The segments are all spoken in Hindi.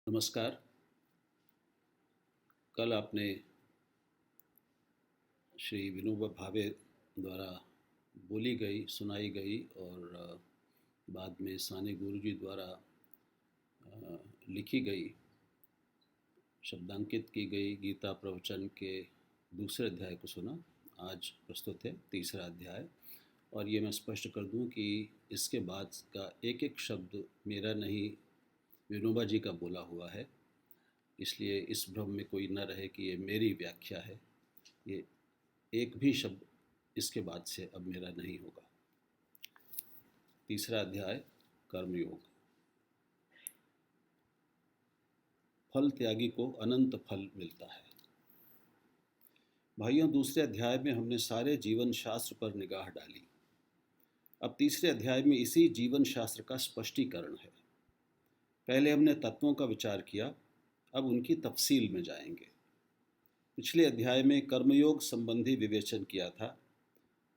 नमस्कार। कल आपने श्री विनोबा भावे द्वारा बोली गई, सुनाई गई और बाद में साने गुरुजी द्वारा लिखी गई, शब्दांकित की गई गीता प्रवचन के दूसरे अध्याय को सुना। आज प्रस्तुत है तीसरा अध्याय। और ये मैं स्पष्ट कर दूं कि इसके बाद का एक एक शब्द मेरा नहीं, विनोबा जी का बोला हुआ है। इसलिए इस भ्रम में कोई न रहे कि ये मेरी व्याख्या है। ये एक भी शब्द इसके बाद से अब मेरा नहीं होगा। तीसरा अध्याय, कर्मयोग। फल त्यागी को अनंत फल मिलता है। भाइयों, दूसरे अध्याय में हमने सारे जीवन शास्त्र पर निगाह डाली। अब तीसरे अध्याय में इसी जीवन शास्त्र का स्पष्टीकरण है। पहले हमने तत्वों का विचार किया, अब उनकी तफसील में जाएंगे। पिछले अध्याय में कर्मयोग संबंधी विवेचन किया था।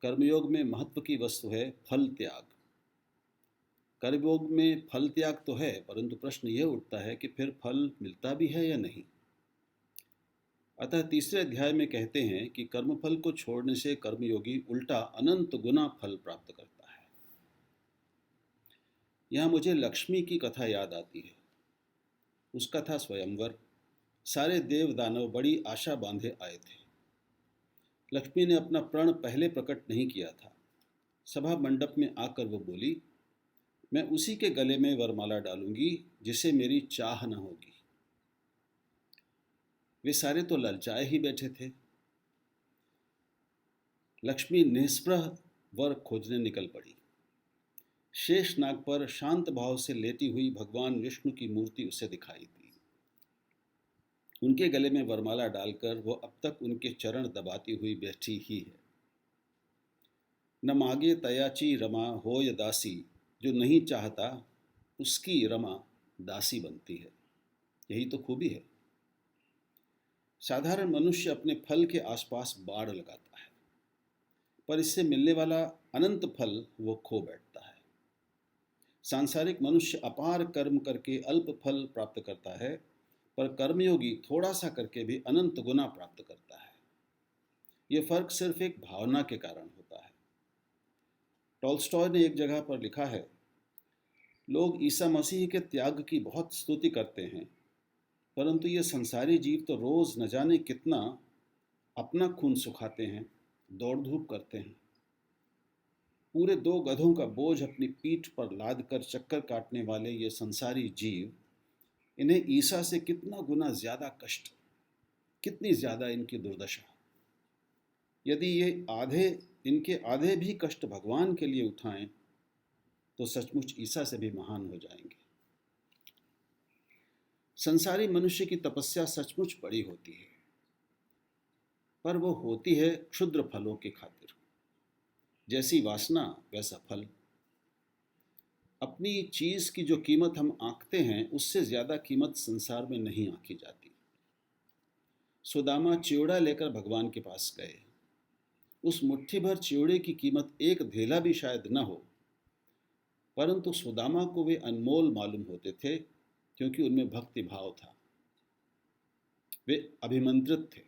कर्मयोग में महत्व की वस्तु है फल त्याग। कर्मयोग में फल त्याग तो है, परंतु प्रश्न यह उठता है कि फिर फल मिलता भी है या नहीं। अतः तीसरे अध्याय में कहते हैं कि कर्मफल को छोड़ने से कर्मयोगी उल्टा अनंत गुना फल प्राप्त करता है। यहां मुझे लक्ष्मी की कथा याद आती है। उसका था स्वयंवर। सारे देव दानव बड़ी आशा बांधे आए थे। लक्ष्मी ने अपना प्रण पहले प्रकट नहीं किया था। सभा मंडप में आकर वो बोली, मैं उसी के गले में वरमाला डालूंगी जिसे मेरी चाह न होगी। वे सारे तो ललचाए ही बैठे थे। लक्ष्मी निस्पृह वर खोजने निकल पड़ी। शेष नाग पर शांत भाव से लेटी हुई भगवान विष्णु की मूर्ति उसे दिखाई दी। उनके गले में वरमाला डालकर वो अब तक उनके चरण दबाती हुई बैठी ही है। न मागे तयाची रमा होय दासी, जो नहीं चाहता उसकी रमा दासी बनती है। यही तो खूबी है। साधारण मनुष्य अपने फल के आसपास बाड़ लगाता है, पर इससे मिलने वाला अनंत फल वो खो बैठता है। सांसारिक मनुष्य अपार कर्म करके अल्प फल प्राप्त करता है, पर कर्मयोगी थोड़ा सा करके भी अनंत गुना प्राप्त करता है। यह फर्क सिर्फ एक भावना के कारण होता है। टॉल्स्टॉय ने एक जगह पर लिखा है, लोग ईसा मसीह के त्याग की बहुत स्तुति करते हैं, परंतु ये संसारी जीव तो रोज न जाने कितना अपना खून सुखाते हैं, दौड़ धूप करते हैं। पूरे 2 गधों का बोझ अपनी पीठ पर लाद कर चक्कर काटने वाले ये संसारी जीव, इन्हें ईसा से कितना गुना ज्यादा कष्ट, कितनी ज्यादा इनकी दुर्दशा। यदि इनके आधे भी कष्ट भगवान के लिए उठाएं तो सचमुच ईसा से भी महान हो जाएंगे। संसारी मनुष्य की तपस्या सचमुच बड़ी होती है, पर वो होती है क्षुद्र फलों की खातिर। जैसी वासना वैसा फल। अपनी चीज की जो कीमत हम आंकते हैं, उससे ज्यादा कीमत संसार में नहीं आंकी जाती। सुदामा चिवड़ा लेकर भगवान के पास गए। उस मुट्ठी भर चिवड़े की कीमत एक धेला भी शायद न हो, परंतु सुदामा को वे अनमोल मालूम होते थे, क्योंकि उनमें भक्ति भाव था। वे अभिमंत्रित थे।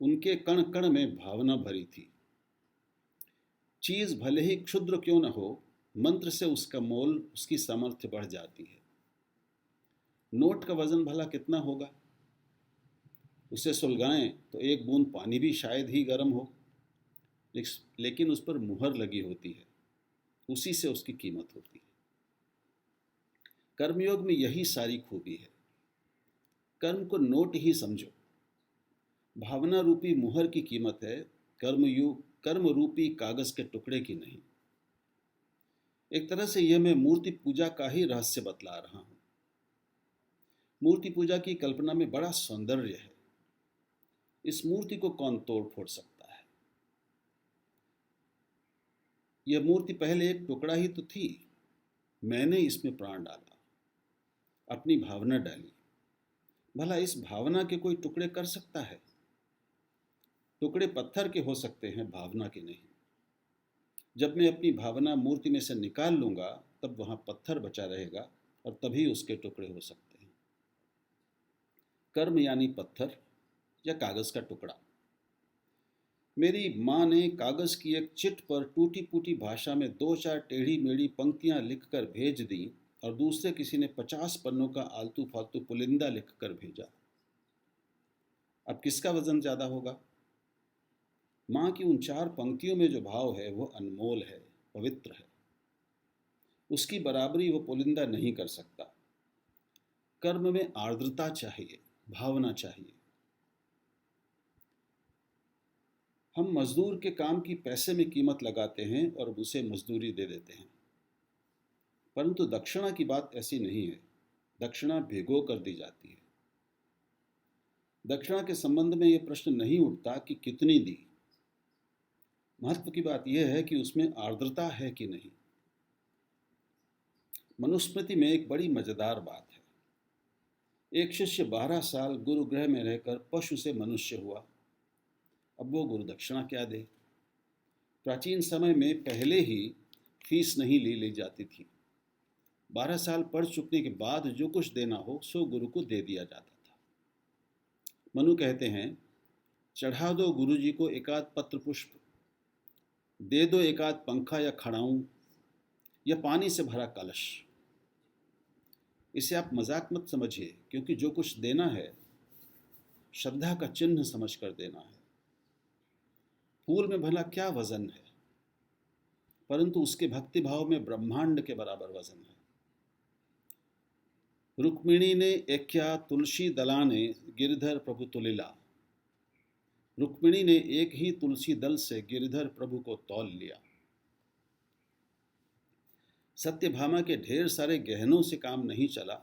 उनके कण कण में भावना भरी थी। चीज भले ही क्षुद्र क्यों न हो, मंत्र से उसका मोल, उसकी सामर्थ्य बढ़ जाती है। नोट का वजन भला कितना होगा? उसे सुलगाएं तो एक बूंद पानी भी शायद ही गर्म हो, लेकिन उस पर मुहर लगी होती है, उसी से उसकी कीमत होती है। कर्मयोग में यही सारी खूबी है। कर्म को नोट ही समझो। भावना रूपी मुहर की कीमत है, कर्म रूपी कागज के टुकड़े की नहीं। एक तरह से यह मैं मूर्ति पूजा का ही रहस्य बतला रहा हूं। मूर्ति पूजा की कल्पना में बड़ा सौंदर्य है। इस मूर्ति को कौन तोड़ फोड़ सकता है? यह मूर्ति पहले एक टुकड़ा ही तो थी। मैंने इसमें प्राण डाला, अपनी भावना डाली। भला इस भावना के कोई टुकड़े कर सकता है? टुकड़े पत्थर के हो सकते हैं, भावना के नहीं। जब मैं अपनी भावना मूर्ति में से निकाल लूंगा, तब वहां पत्थर बचा रहेगा और तभी उसके टुकड़े हो सकते हैं। कर्म यानी पत्थर या कागज का टुकड़ा। मेरी माँ ने कागज की एक चिट पर टूटी फूटी भाषा में 2-4 टेढ़ी मेढ़ी पंक्तियां लिखकर भेज दी और दूसरे किसी ने 50 पन्नों का आलतू फालतू पुलिंदा लिखकर भेजा। अब किसका वजन ज्यादा होगा? माँ की उन 4 पंक्तियों में जो भाव है वो अनमोल है, पवित्र है। उसकी बराबरी वो पुलिंदा नहीं कर सकता। कर्म में आर्द्रता चाहिए, भावना चाहिए। हम मजदूर के काम की पैसे में कीमत लगाते हैं और उसे मजदूरी दे देते हैं, परंतु दक्षिणा की बात ऐसी नहीं है। दक्षिणा भिगो कर दी जाती है। दक्षिणा के संबंध में यह प्रश्न नहीं उठता कि कितनी दी। महत्व की बात यह है कि उसमें आर्द्रता है कि नहीं। मनुस्मृति में एक बड़ी मजेदार बात है। एक शिष्य 12 साल गुरुगृह में रहकर पशु से मनुष्य हुआ। अब वो गुरु दक्षिणा क्या दे? प्राचीन समय में पहले ही फीस नहीं ली जाती थी। 12 साल पढ़ चुकने के बाद जो कुछ देना हो सो गुरु को दे दिया जाता था। मनु कहते हैं, चढ़ा दो गुरु जी को एकाध पत्र पुष्प, दे दो एकाध पंखा या खड़ाऊं या पानी से भरा कलश। इसे आप मजाक मत समझिए, क्योंकि जो कुछ देना है श्रद्धा का चिन्ह समझकर देना है। फूल में भला क्या वजन है, परंतु उसके भक्ति भाव में ब्रह्मांड के बराबर वजन है। रुक्मिणी ने एक्या तुलसी दलाने गिरधर प्रभु तुलिला। रुक्मिणी ने एक ही तुलसी दल से गिरधर प्रभु को तौल लिया। सत्यभामा के ढेर सारे गहनों से काम नहीं चला,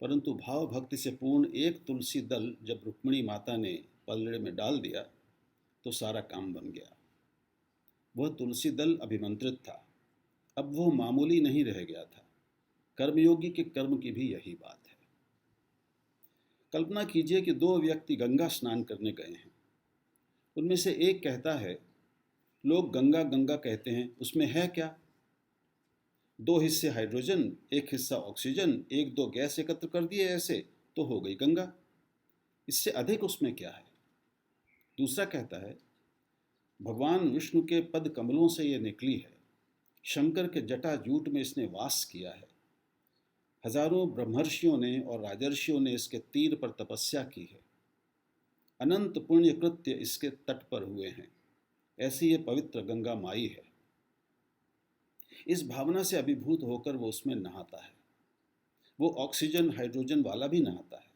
परंतु भाव भक्ति से पूर्ण एक तुलसी दल जब रुक्मिणी माता ने पलड़े में डाल दिया तो सारा काम बन गया। वह तुलसी दल अभिमंत्रित था, अब वह मामूली नहीं रह गया था। कर्मयोगी के कर्म की भी यही बात है। कल्पना कीजिए कि 2 व्यक्ति गंगा स्नान करने गए हैं। उनमें से एक कहता है, लोग गंगा गंगा कहते हैं, उसमें है क्या? 2 हिस्से हाइड्रोजन, 1 हिस्सा ऑक्सीजन, 1-2 गैस एकत्र कर दिए ऐसे तो हो गई गंगा। इससे अधिक उसमें क्या है? दूसरा कहता है, भगवान विष्णु के पद कमलों से ये निकली है, शंकर के जटा जूट में इसने वास किया है, हजारों ब्रह्मर्षियों ने और राजर्षियों ने इसके तीर पर तपस्या की है, अनंत पुण्य कृत्य इसके तट पर हुए हैं, ऐसी ये पवित्र गंगा माई है। इस भावना से अभिभूत होकर वो उसमें नहाता है। वो ऑक्सीजन हाइड्रोजन वाला भी नहाता है।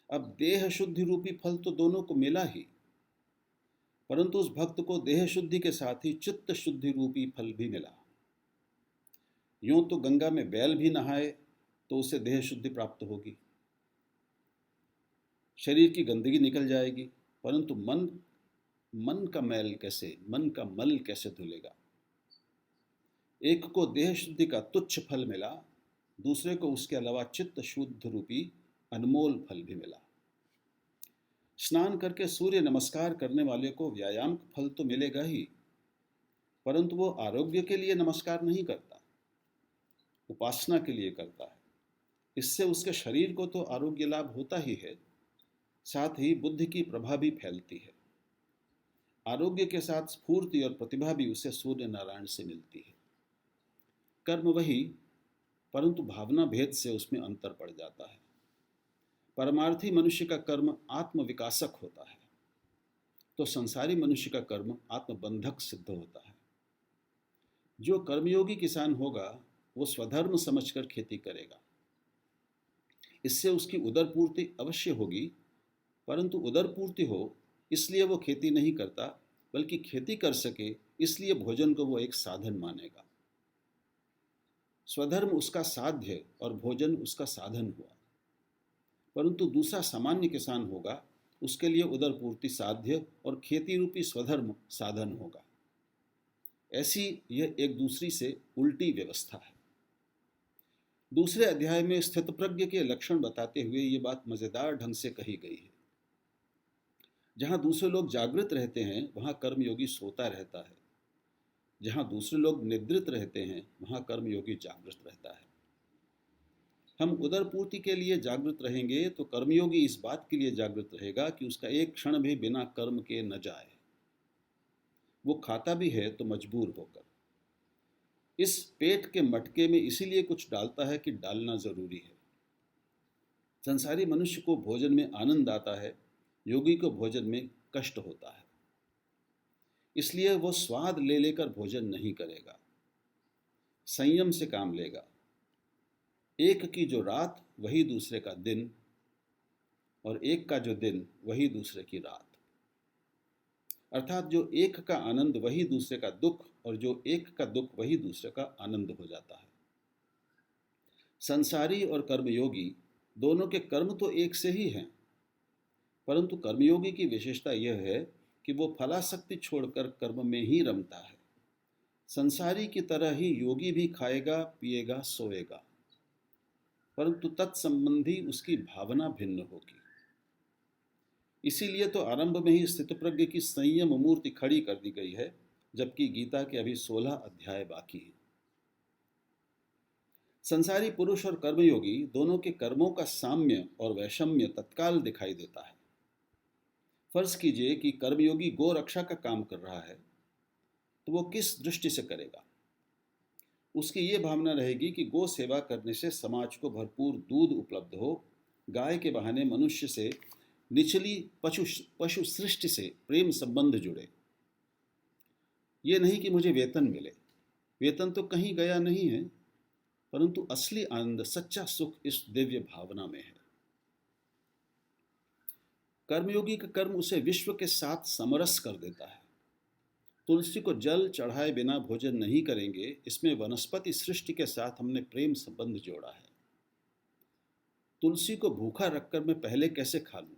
अब देह शुद्धि रूपी फल तो दोनों को मिला ही, परंतु उस भक्त को देह शुद्धि के साथ ही चित्त शुद्धि रूपी फल भी मिला। यूं तो गंगा में बैल भी नहाए तो उसे देह शुद्धि प्राप्त होगी, शरीर की गंदगी निकल जाएगी, परंतु मन का मैल कैसे, मन का मल कैसे धुलेगा? एक को देह शुद्धि का तुच्छ फल मिला, दूसरे को उसके अलावा चित्त शुद्ध रूपी अनमोल फल भी मिला। स्नान करके सूर्य नमस्कार करने वाले को व्यायाम का फल तो मिलेगा ही, परंतु वो आरोग्य के लिए नमस्कार नहीं करता, उपासना के लिए करता है। इससे उसके शरीर को तो आरोग्य लाभ होता ही है, साथ ही बुद्धि की प्रभा भी फैलती है। आरोग्य के साथ स्फूर्ति और प्रतिभा भी उसे सूर्य नारायण से मिलती है। कर्म वही, परंतु भावना भेद से उसमें अंतर पड़ जाता है। परमार्थी मनुष्य का कर्म आत्मविकासक होता है, तो संसारी मनुष्य का कर्म आत्मबंधक सिद्ध होता है। जो कर्मयोगी किसान होगा वो स्वधर्म समझकर खेती करेगा। इससे उसकी उदर पूर्ति अवश्य होगी, परंतु उदर पूर्ति हो इसलिए वो खेती नहीं करता, बल्कि खेती कर सके इसलिए भोजन को वो एक साधन मानेगा। स्वधर्म उसका साध्य और भोजन उसका साधन हुआ। परंतु दूसरा सामान्य किसान होगा, उसके लिए उदर पूर्ति साध्य और खेती रूपी स्वधर्म साधन होगा। ऐसी यह एक दूसरी से उल्टी व्यवस्था है। दूसरे अध्याय में स्थितप्रज्ञ के लक्षण बताते हुए ये बात मजेदार ढंग से कही गई है। जहां दूसरे लोग जागृत रहते हैं वहां कर्मयोगी सोता रहता है, जहां दूसरे लोग निद्रित रहते हैं वहां कर्मयोगी जागृत रहता है। हम उदरपूर्ति के लिए जागृत रहेंगे तो कर्मयोगी इस बात के लिए जागृत रहेगा कि उसका एक क्षण भी बिना कर्म के न जाए। वो खाता भी है तो मजबूर होकर। इस पेट के मटके में इसीलिए कुछ डालता है कि डालना जरूरी है। संसारी मनुष्य को भोजन में आनंद आता है, योगी को भोजन में कष्ट होता है। इसलिए वो स्वाद ले लेकर भोजन नहीं करेगा, संयम से काम लेगा। एक की जो रात वही दूसरे का दिन, और एक का जो दिन वही दूसरे की रात। अर्थात जो एक का आनंद वही दूसरे का दुख, और जो एक का दुख वही दूसरे का आनंद हो जाता है। संसारी और कर्मयोगी दोनों के कर्म तो एक से ही हैं, परंतु कर्मयोगी की विशेषता यह है कि वो फलासक्ति छोड़कर कर्म में ही रमता है। संसारी की तरह ही योगी भी खाएगा, पिएगा, सोएगा, परंतु तत्संबंधी उसकी भावना भिन्न होगी। इसीलिए तो आरंभ में ही स्थितप्रज्ञ की संयम मूर्ति खड़ी कर दी गई है, जबकि गीता के अभी 16 अध्याय बाकी हैं। संसारी पुरुष और कर्मयोगी दोनों के कर्मों का साम्य और वैषम्य तत्काल दिखाई देता है। फर्ज कीजिए कि कर्मयोगी गो रक्षा का काम कर रहा है, तो वो किस दृष्टि से करेगा? उसकी ये भावना रहेगी कि गो सेवा करने से समाज को भरपूर दूध उपलब्ध हो, गाय के बहाने मनुष्य से निचली पशु सृष्टि से प्रेम संबंध जुड़े। ये नहीं कि मुझे वेतन मिले, वेतन तो कहीं गया नहीं है, परंतु असली आनंद, सच्चा सुख इस दिव्य भावना में है। कर्मयोगी का कर्म उसे विश्व के साथ समरस कर देता है। तुलसी को जल चढ़ाए बिना भोजन नहीं करेंगे, इसमें वनस्पति सृष्टि के साथ हमने प्रेम संबंध जोड़ा है। तुलसी को भूखा रखकर मैं पहले कैसे खा लूं?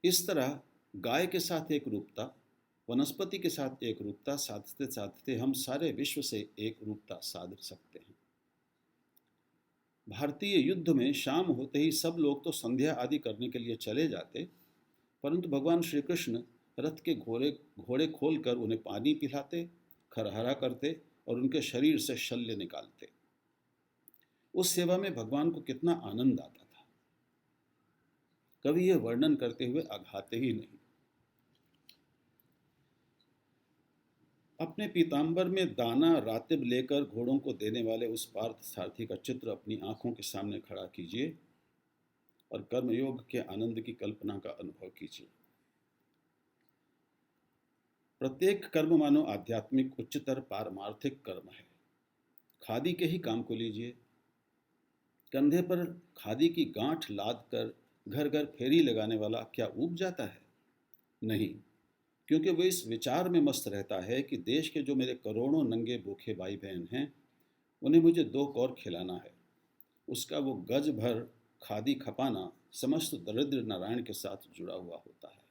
इस तरह गाय के साथ एक रूपता, वनस्पति के साथ एक रूपता साधते साधते हम सारे विश्व से एक रूपता साध सकते हैं। भारतीय युद्ध में शाम होते ही सब लोग तो संध्या आदि करने के लिए चले जाते, परंतु भगवान श्री कृष्ण रथ के घोड़े खोलकर उन्हें पानी पिलाते, खरहरा करते और उनके शरीर से शल्य निकालते। उस सेवा में भगवान को कितना आनंद आता था, कभी यह वर्णन करते हुए अघाते ही नहीं। अपने पीतांबर में दाना रातिब लेकर घोड़ों को देने वाले उस पार्थ सारथी का चित्र अपनी आंखों के सामने खड़ा कीजिए और कर्मयोग के आनंद की कल्पना का अनुभव कीजिए। प्रत्येक कर्म मानो आध्यात्मिक उच्चतर पारमार्थिक कर्म है। खादी के ही काम को लीजिए। कंधे पर खादी की गांठ लाद कर घर घर फेरी लगाने वाला क्या ऊब जाता है? नहीं, क्योंकि वो इस विचार में मस्त रहता है कि देश के जो मेरे करोड़ों नंगे भूखे भाई बहन हैं, उन्हें मुझे 2 कौर खिलाना है। उसका वो गज भर खादी खपाना समस्त दरिद्र नारायण के साथ जुड़ा हुआ होता है।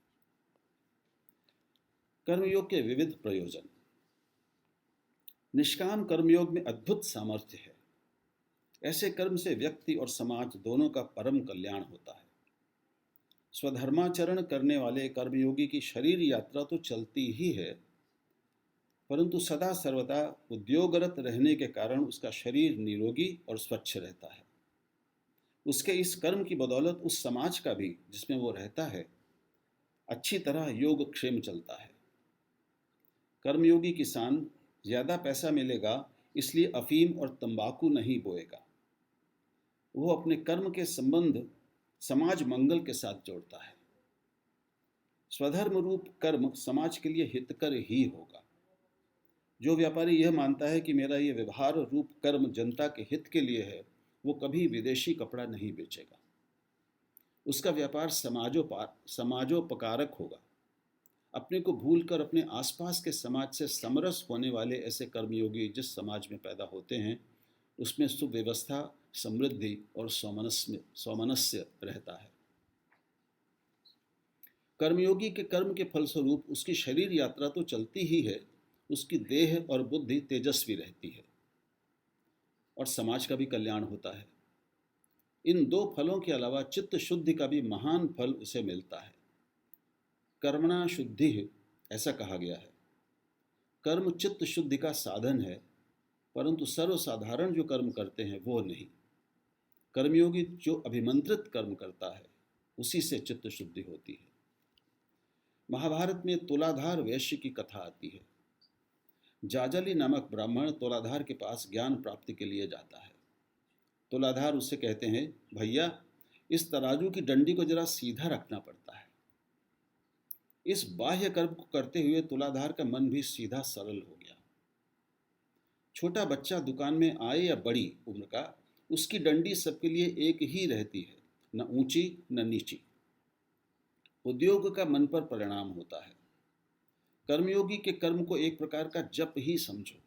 कर्मयोग के विविध प्रयोजन। निष्काम कर्मयोग में अद्भुत सामर्थ्य है। ऐसे कर्म से व्यक्ति और समाज दोनों का परम कल्याण होता है। स्वधर्माचरण करने वाले कर्मयोगी की शरीर यात्रा तो चलती ही है, परंतु सदा सर्वदा उद्योगरत रहने के कारण उसका शरीर निरोगी और स्वच्छ रहता है। उसके इस कर्म की बदौलत उस समाज का भी जिसमें वो रहता है अच्छी तरह योगक्षेम चलता है। कर्मयोगी किसान ज़्यादा पैसा मिलेगा इसलिए अफीम और तंबाकू नहीं बोएगा। वो अपने कर्म के संबंध समाज मंगल के साथ जोड़ता है। स्वधर्म रूप कर्म समाज के लिए हितकर ही होगा। जो व्यापारी यह मानता है कि मेरा ये व्यवहार रूप कर्म जनता के हित के लिए है, वो कभी विदेशी कपड़ा नहीं बेचेगा। उसका व्यापार समाजोपकारक होगा। अपने को भूलकर अपने आसपास के समाज से समरस होने वाले ऐसे कर्मयोगी जिस समाज में पैदा होते हैं, उसमें सुव्यवस्था, समृद्धि और सौमनस्य रहता है। कर्मयोगी के कर्म के फलस्वरूप उसकी शरीर यात्रा तो चलती ही है, उसकी देह और बुद्धि तेजस्वी रहती है और समाज का भी कल्याण होता है। इन 2 फलों के अलावा चित्त शुद्धि का भी महान फल उसे मिलता है। कर्मणा शुद्धि, ऐसा कहा गया है। कर्म चित्त शुद्धि का साधन है, परंतु सर्वसाधारण जो कर्म करते हैं वो नहीं। कर्मयोगी जो अभिमंत्रित कर्म करता है उसी से चित्त शुद्धि होती है। महाभारत में तुलाधार वैश्य की कथा आती है। जाजली नामक ब्राह्मण तुलाधार के पास ज्ञान प्राप्ति के लिए जाता है। तुलाधार उससे कहते हैं, भैया इस तराजू की डंडी को जरा सीधा रखना पड़ता है। इस बाह्य कर्म को करते हुए तुलाधार का मन भी सीधा सरल हो गया। छोटा बच्चा दुकान में आए या बड़ी उम्र का, उसकी डंडी सबके लिए एक ही रहती है, न ऊंची न नीची। उद्योग का मन पर परिणाम होता है। कर्मयोगी के कर्म को एक प्रकार का जप ही समझो।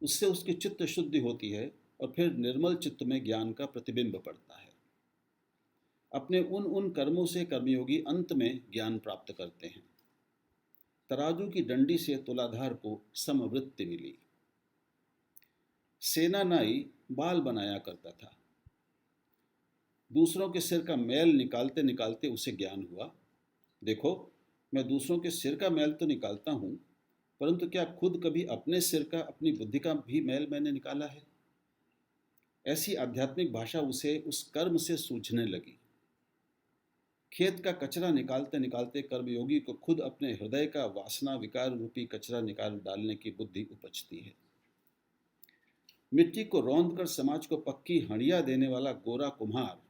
उससे उसकी चित्त शुद्धि होती है और फिर निर्मल चित्त में ज्ञान का प्रतिबिंब पड़ता है। अपने उन उन कर्मों से कर्मयोगी अंत में ज्ञान प्राप्त करते हैं। तराजू की डंडी से तुलाधार को समवृत्ति मिली। सेना नाई बाल बनाया करता था। दूसरों के सिर का मैल निकालते निकालते उसे ज्ञान हुआ, देखो मैं दूसरों के सिर का मैल तो निकालता हूँ, परंतु क्या खुद कभी अपने सिर का, अपनी बुद्धि का भी मैल मैंने निकाला है? ऐसी आध्यात्मिक भाषा उसे उस कर्म से सूझने लगी। खेत का कचरा निकालते निकालते कर्मयोगी को खुद अपने हृदय का वासना विकार रूपी कचरा निकाल डालने की बुद्धि उपजती है। मिट्टी को रौंद कर समाज को पक्की हंडिया देने वाला गोरा कुम्हार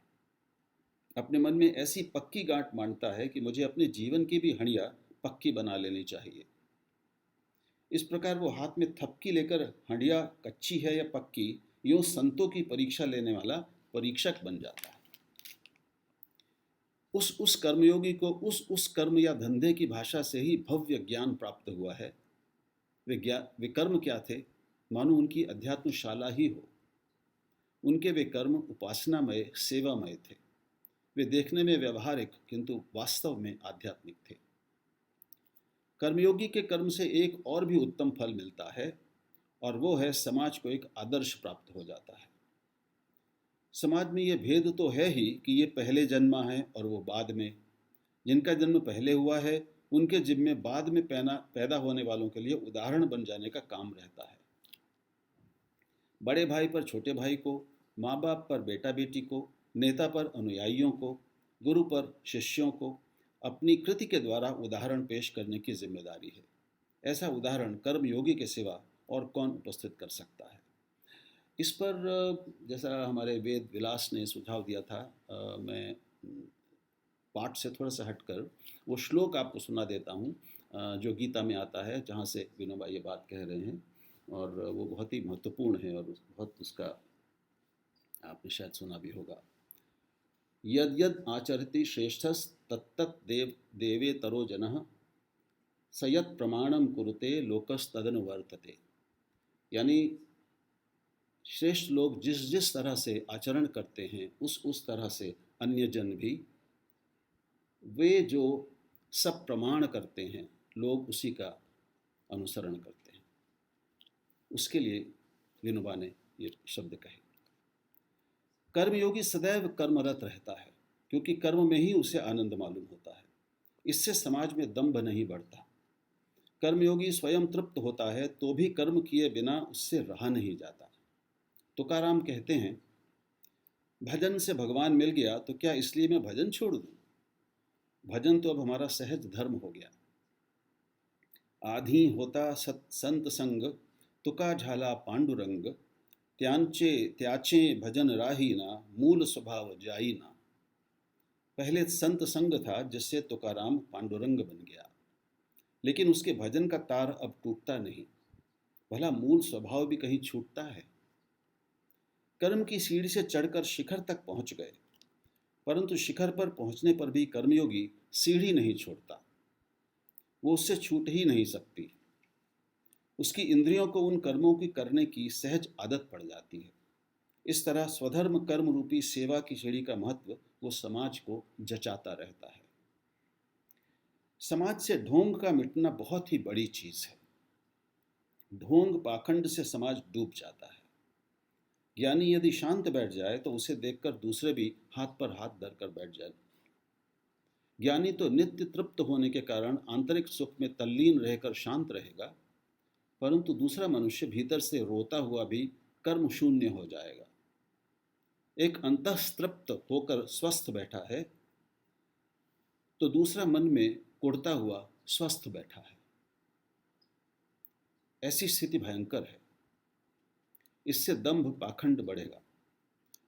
अपने मन में ऐसी पक्की गांठ मानता है कि मुझे अपने जीवन की भी हंडिया पक्की बना लेनी चाहिए। इस प्रकार वो हाथ में थपकी लेकर हंडिया कच्ची है या पक्की, यूं संतों की परीक्षा लेने वाला परीक्षक बन जाता है। उस कर्मयोगी को उस कर्म या धंधे की भाषा से ही भव्य ज्ञान प्राप्त हुआ है। वे कर्म क्या थे? मानो उनकी अध्यात्मशाला ही हो। उनके वे कर्म उपासनामय, सेवामय थे। वे देखने में व्यवहारिक किंतु वास्तव में आध्यात्मिक थे। कर्मयोगी के कर्म से एक और भी उत्तम फल मिलता है, और वो है समाज को एक आदर्श प्राप्त हो जाता है। समाज में ये भेद तो है ही कि ये पहले जन्मा है और वो बाद में। जिनका जन्म पहले हुआ है उनके जिम्मे बाद में पैदा होने वालों के लिए उदाहरण बन जाने का काम रहता है। बड़े भाई पर छोटे भाई को, माँ बाप पर बेटा बेटी को, नेता पर अनुयायियों को, गुरु पर शिष्यों को अपनी कृति के द्वारा उदाहरण पेश करने की जिम्मेदारी है। ऐसा उदाहरण कर्मयोगी के सिवा और कौन उपस्थित कर सकता है? इस पर जैसा हमारे वेद विलास ने सुझाव दिया था, मैं पाठ से थोड़ा सा हटकर वो श्लोक आपको सुना देता हूँ जो गीता में आता है, जहाँ से विनोबा ये बात कह रहे हैं, और वो बहुत ही महत्वपूर्ण है और बहुत उसका आपने शायद सुना भी होगा। यद यद आचरति श्रेष्ठस तत्तत् देवेतरो जनः स यत् प्रमाणम कुरुते लोकस्तदनुवर्तते। यानी श्रेष्ठ लोग जिस जिस तरह से आचरण करते हैं उस तरह से अन्य जन भी, वे जो सब प्रमाण करते हैं लोग उसी का अनुसरण करते हैं। उसके लिए विनोबा ने ये शब्द कहे। कर्मयोगी सदैव कर्मरत रहता है, क्योंकि कर्म में ही उसे आनंद मालूम होता है। इससे समाज में दंभ नहीं बढ़ता। कर्मयोगी स्वयं तृप्त होता है तो भी कर्म किए बिना उससे रहा नहीं जाता। तुकाराम कहते हैं, भजन से भगवान मिल गया तो क्या इसलिए मैं भजन छोड़ दूं? भजन तो अब हमारा सहज धर्म हो गया। आधी होता संत संग, तुका झाला पांडुरंग, त्याचे भजन राही ना, मूल स्वभाव जाई ना। पहले संत संग था जिससे तुकाराम पांडुरंग बन गया, लेकिन उसके भजन का तार अब टूटता नहीं। भला मूल स्वभाव भी कहीं छूटता है? कर्म की सीढ़ी से चढ़कर शिखर तक पहुंच गए, परंतु शिखर पर पहुंचने पर भी कर्मयोगी सीढ़ी नहीं छोड़ता। वो उससे छूट ही नहीं सकती। उसकी इंद्रियों को उन कर्मों की करने की सहज आदत पड़ जाती है। इस तरह स्वधर्म कर्म रूपी सेवा की सीढ़ी का महत्व वो समाज को जचाता रहता है। समाज से ढोंग का मिटना बहुत ही बड़ी चीज है। ढोंग पाखंड से समाज डूब जाता है। ज्ञानी यदि शांत बैठ जाए तो उसे देखकर दूसरे भी हाथ पर हाथ धरकर बैठ जाए। ज्ञानी तो नित्य तृप्त होने के कारण आंतरिक सुख में तल्लीन रहकर शांत रहेगा, परंतु दूसरा मनुष्य भीतर से रोता हुआ भी कर्म शून्य हो जाएगा। एक अंतःस्तृप्त होकर स्वस्थ बैठा है, तो दूसरा मन में कुढ़ता हुआ स्वस्थ बैठा है। ऐसी स्थिति भयंकर है। इससे दंभ पाखंड बढ़ेगा।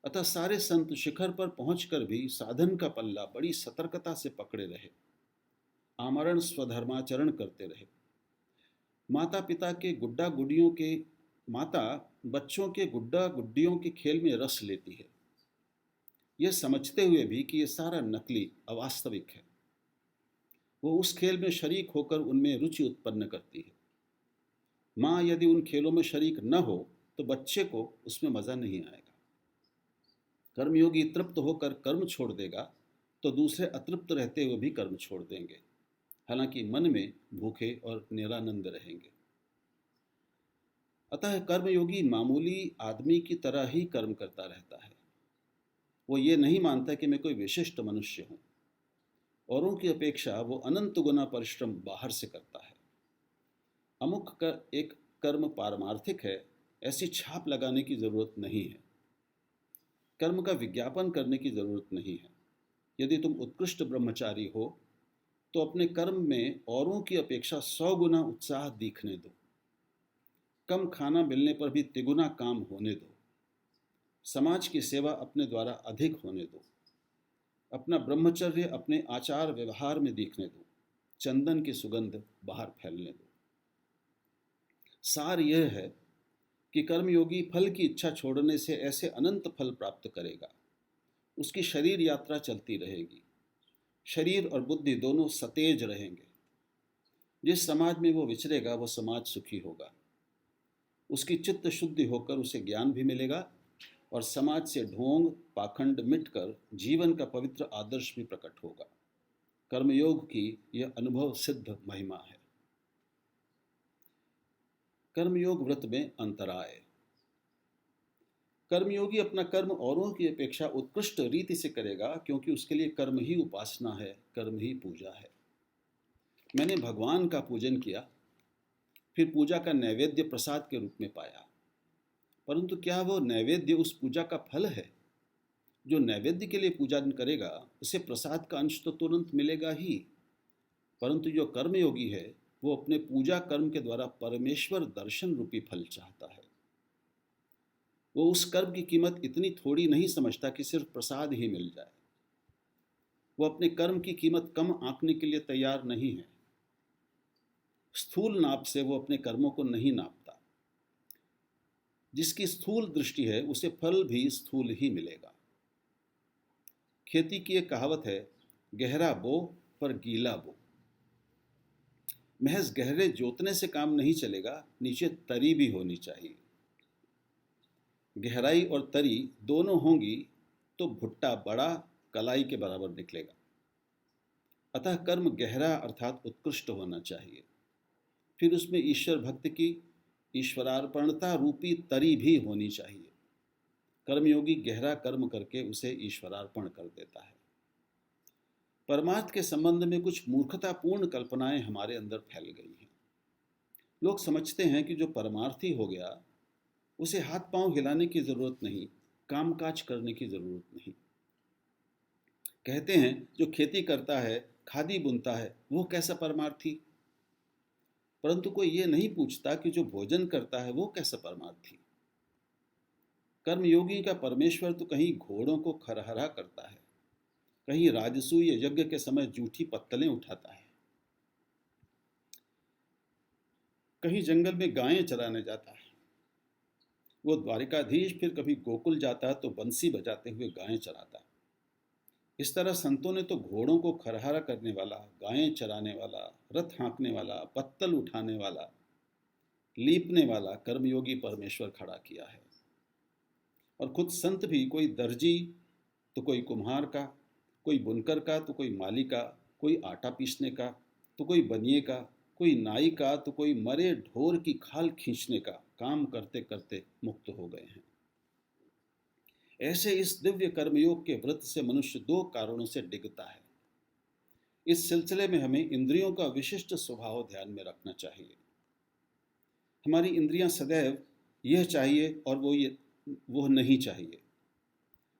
अतः सारे संत शिखर पर पहुंचकर भी साधन का पल्ला बड़ी सतर्कता से पकड़े रहे, आमरण स्वधर्माचरण करते रहे। माता पिता के गुड्डा गुडियों के माता बच्चों के गुड्डा गुड्डियों के खेल में रस लेती है, यह समझते हुए भी कि यह सारा नकली अवास्तविक है। वो उस खेल में शरीक होकर उनमें रुचि उत्पन्न करती है। माँ यदि उन खेलों में शरीक न हो तो बच्चे को उसमें मज़ा नहीं आएगा। कर्मयोगी तृप्त होकर कर्म छोड़ देगा तो दूसरे अतृप्त रहते हुए भी कर्म छोड़ देंगे, हालांकि मन में भूखे और निरानंद रहेंगे। अतः कर्मयोगी मामूली आदमी की तरह ही कर्म करता रहता है। वो ये नहीं मानता कि मैं कोई विशिष्ट मनुष्य हूँ। औरों की अपेक्षा वो अनंत गुना परिश्रम बाहर से करता है। अमुक का एक कर्म पारमार्थिक है, ऐसी छाप लगाने की जरूरत नहीं है। कर्म का विज्ञापन करने की जरूरत नहीं है। यदि तुम उत्कृष्ट ब्रह्मचारी हो तो अपने कर्म में औरों की अपेक्षा 100 गुना उत्साह दिखने दो। कम खाना मिलने पर भी तिगुना काम होने दो। समाज की सेवा अपने द्वारा अधिक होने दो। अपना ब्रह्मचर्य अपने आचार व्यवहार में दिखने दो। चंदन की सुगंध बाहर फैलने दो। सार यह है कि कर्मयोगी फल की इच्छा छोड़ने से ऐसे अनंत फल प्राप्त करेगा। उसकी शरीर यात्रा चलती रहेगी। शरीर और बुद्धि दोनों सतेज रहेंगे। जिस समाज में वो विचरेगा वह समाज सुखी होगा। उसकी चित्त शुद्धि होकर उसे ज्ञान भी मिलेगा और समाज से ढोंग पाखंड मिटकर जीवन का पवित्र आदर्श भी प्रकट होगा। कर्मयोग की यह अनुभव सिद्ध महिमा है। कर्मयोग व्रत में अंतराय। कर्मयोगी अपना कर्म औरों की अपेक्षा उत्कृष्ट रीति से करेगा, क्योंकि उसके लिए कर्म ही उपासना है, कर्म ही पूजा है। मैंने भगवान का पूजन किया, फिर पूजा का नैवेद्य प्रसाद के रूप में पाया, परंतु क्या वो नैवेद्य उस पूजा का फल है? जो नैवेद्य के लिए पूजन करेगा उसे प्रसाद का अंश तो तुरंत मिलेगा ही, परंतु जो कर्मयोगी है वो अपने पूजा कर्म के द्वारा परमेश्वर दर्शन रूपी फल चाहता है। वो उस कर्म की कीमत इतनी थोड़ी नहीं समझता कि सिर्फ प्रसाद ही मिल जाए। वो अपने कर्म की कीमत कम आंकने के लिए तैयार नहीं है। स्थूल नाप से वो अपने कर्मों को नहीं नापता। जिसकी स्थूल दृष्टि है उसे फल भी स्थूल ही मिलेगा। खेती की एक कहावत है, गहरा बो पर गीला बो। महज गहरे जोतने से काम नहीं चलेगा, नीचे तरी भी होनी चाहिए। गहराई और तरी दोनों होंगी तो भुट्टा बड़ा कलाई के बराबर निकलेगा। अतः कर्म गहरा अर्थात उत्कृष्ट होना चाहिए। फिर उसमें ईश्वर भक्त की ईश्वरार्पणता रूपी तरी भी होनी चाहिए। कर्मयोगी गहरा कर्म करके उसे ईश्वरार्पण कर देता है। परमार्थ के संबंध में कुछ मूर्खतापूर्ण कल्पनाएं हमारे अंदर फैल गई हैं। लोग समझते हैं कि जो परमार्थी हो गया उसे हाथ पांव हिलाने की जरूरत नहीं, कामकाज करने की जरूरत नहीं। कहते हैं जो खेती करता है, खादी बुनता है, वो कैसा परमार्थी? परंतु कोई ये नहीं पूछता कि जो भोजन करता है वो कैसा परमार्थी। कर्मयोगी का परमेश्वर तो कहीं घोड़ों को खरहरा करता है, कहीं राजसूय यज्ञ के समय जूठी पत्तलें उठाता है, कहीं जंगल में गायें चराने जाता है। वो द्वारिकाधीश फिर कभी गोकुल जाता है तो बंसी बजाते हुए गायें चराता है। इस तरह संतों ने तो घोड़ों को खरहारा करने वाला, गायें चराने वाला, रथ हाँकने वाला, पत्तल उठाने वाला, लीपने वाला कर्मयोगी परमेश्वर खड़ा किया है। और खुद संत भी कोई दर्जी तो कोई कुम्हार का, कोई बुनकर का तो कोई माली का, कोई आटा पीसने का तो कोई बनिए का, कोई नाई का तो कोई मरे ढोर की खाल खींचने का काम करते करते मुक्त हो गए हैं। ऐसे इस दिव्य कर्मयोग के व्रत से मनुष्य दो कारणों से डिगता है। इस सिलसिले में हमें इंद्रियों का विशिष्ट स्वभाव ध्यान में रखना चाहिए। हमारी इंद्रियां सदैव यह चाहिए और वो नहीं चाहिए।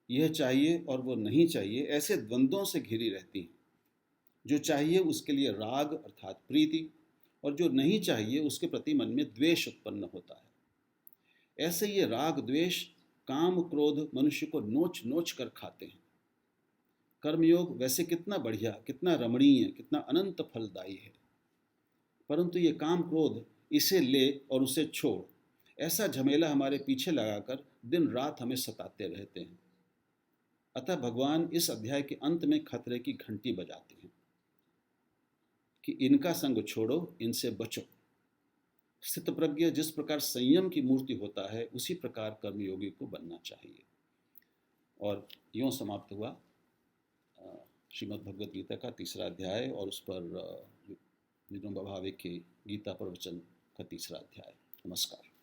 यह चाहिए और वो नहीं चाहिए, ऐसे द्वंद्वों से घिरी रहती हैं। जो चाहिए उसके लिए राग अर्थात प्रीति, और जो नहीं चाहिए उसके प्रति मन में द्वेष उत्पन्न होता है। ऐसे ये राग द्वेष काम क्रोध मनुष्य को नोच नोच कर खाते हैं। कर्मयोग वैसे कितना बढ़िया, कितना रमणीय, कितना अनंत फलदायी है, परंतु ये काम क्रोध इसे ले और उसे छोड़, ऐसा झमेला हमारे पीछे लगाकर दिन रात हमें सताते रहते हैं। अतः भगवान इस अध्याय के अंत में खतरे की घंटी बजाते हैं कि इनका संग छोड़ो, इनसे बचो। स्थितप्रज्ञ जिस प्रकार संयम की मूर्ति होता है, उसी प्रकार कर्मयोगी को बनना चाहिए। और यूँ समाप्त हुआ श्रीमद् भगवद गीता का 3रा अध्याय और उस पर विनोबा भावे के गीता प्रवचन का 3रा अध्याय। नमस्कार।